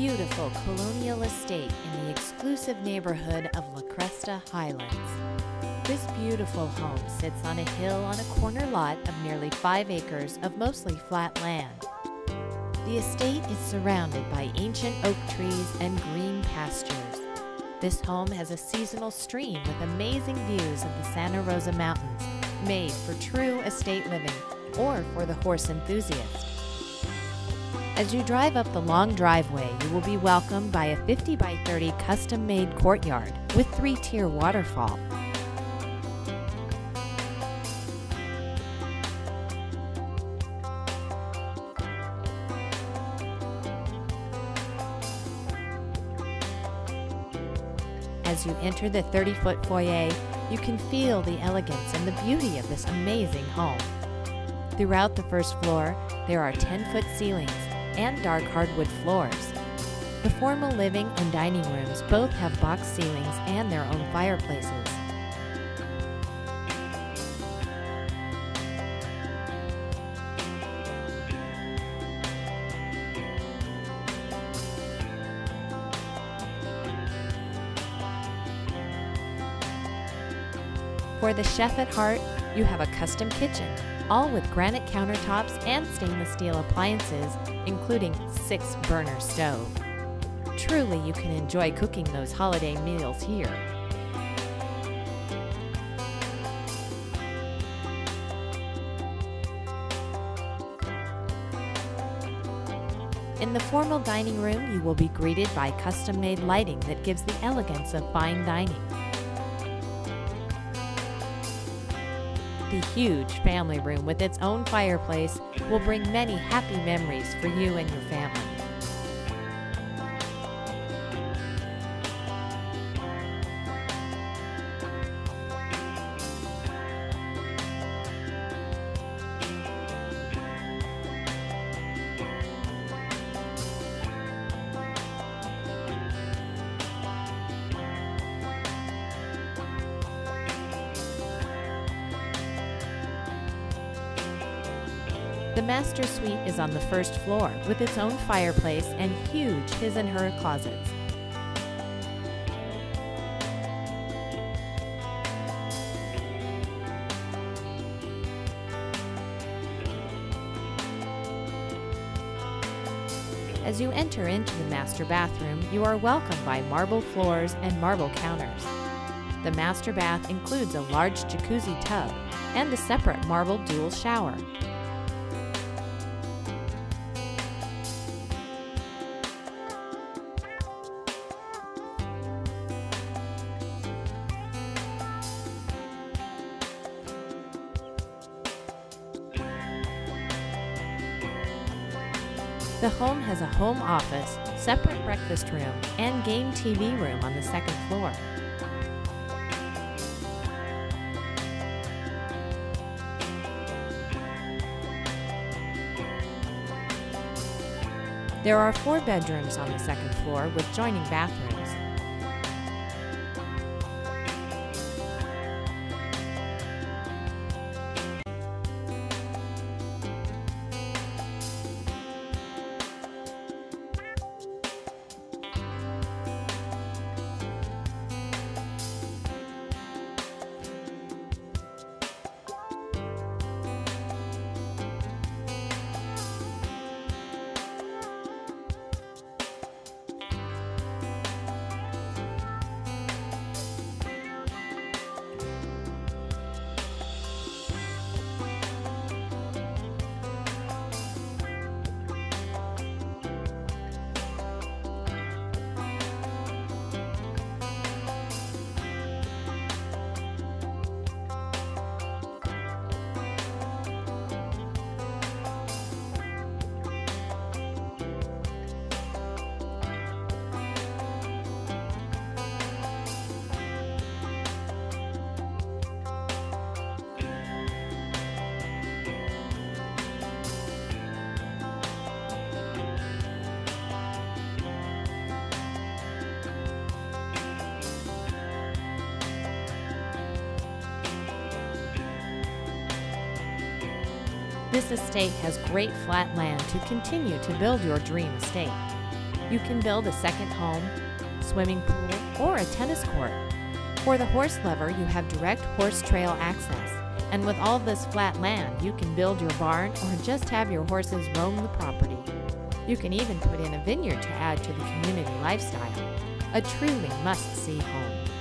beautiful colonial estate in the exclusive neighborhood of La Cresta Highlands. This beautiful home sits on a hill on a corner lot of nearly 5 acres of mostly flat land. The estate is surrounded by ancient oak trees and green pastures. This home has a seasonal stream with amazing views of the Santa Rosa Mountains, made for true estate living or for the horse enthusiast. As you drive up the long driveway, you will be welcomed by a 50 by 30 custom-made courtyard with 3-tier waterfall. As you enter the 30-foot foyer, you can feel the elegance and the beauty of this amazing home. Throughout the first floor, there are 10-foot ceilings and dark hardwood floors. The formal living and dining rooms both have box ceilings and their own fireplaces. For the chef at heart, you have a custom kitchen, all with granite countertops and stainless steel appliances, including 6-burner stove. Truly, you can enjoy cooking those holiday meals here. In the formal dining room, you will be greeted by custom-made lighting that gives the elegance of fine dining. The huge family room with its own fireplace will bring many happy memories for you and your family. The master suite is on the first floor with its own fireplace and huge his and her closets. As you enter into the master bathroom, you are welcomed by marble floors and marble counters. The master bath includes a large jacuzzi tub and a separate marble dual shower. The home has a home office, separate breakfast room, and game TV room on the second floor. There are 4 bedrooms on the second floor with joining bathrooms. This estate has great flat land to continue to build your dream estate. You can build a second home, swimming pool, or a tennis court. For the horse lover, you have direct horse trail access. And with all this flat land, you can build your barn or just have your horses roam the property. You can even put in a vineyard to add to the community lifestyle. A truly must-see home.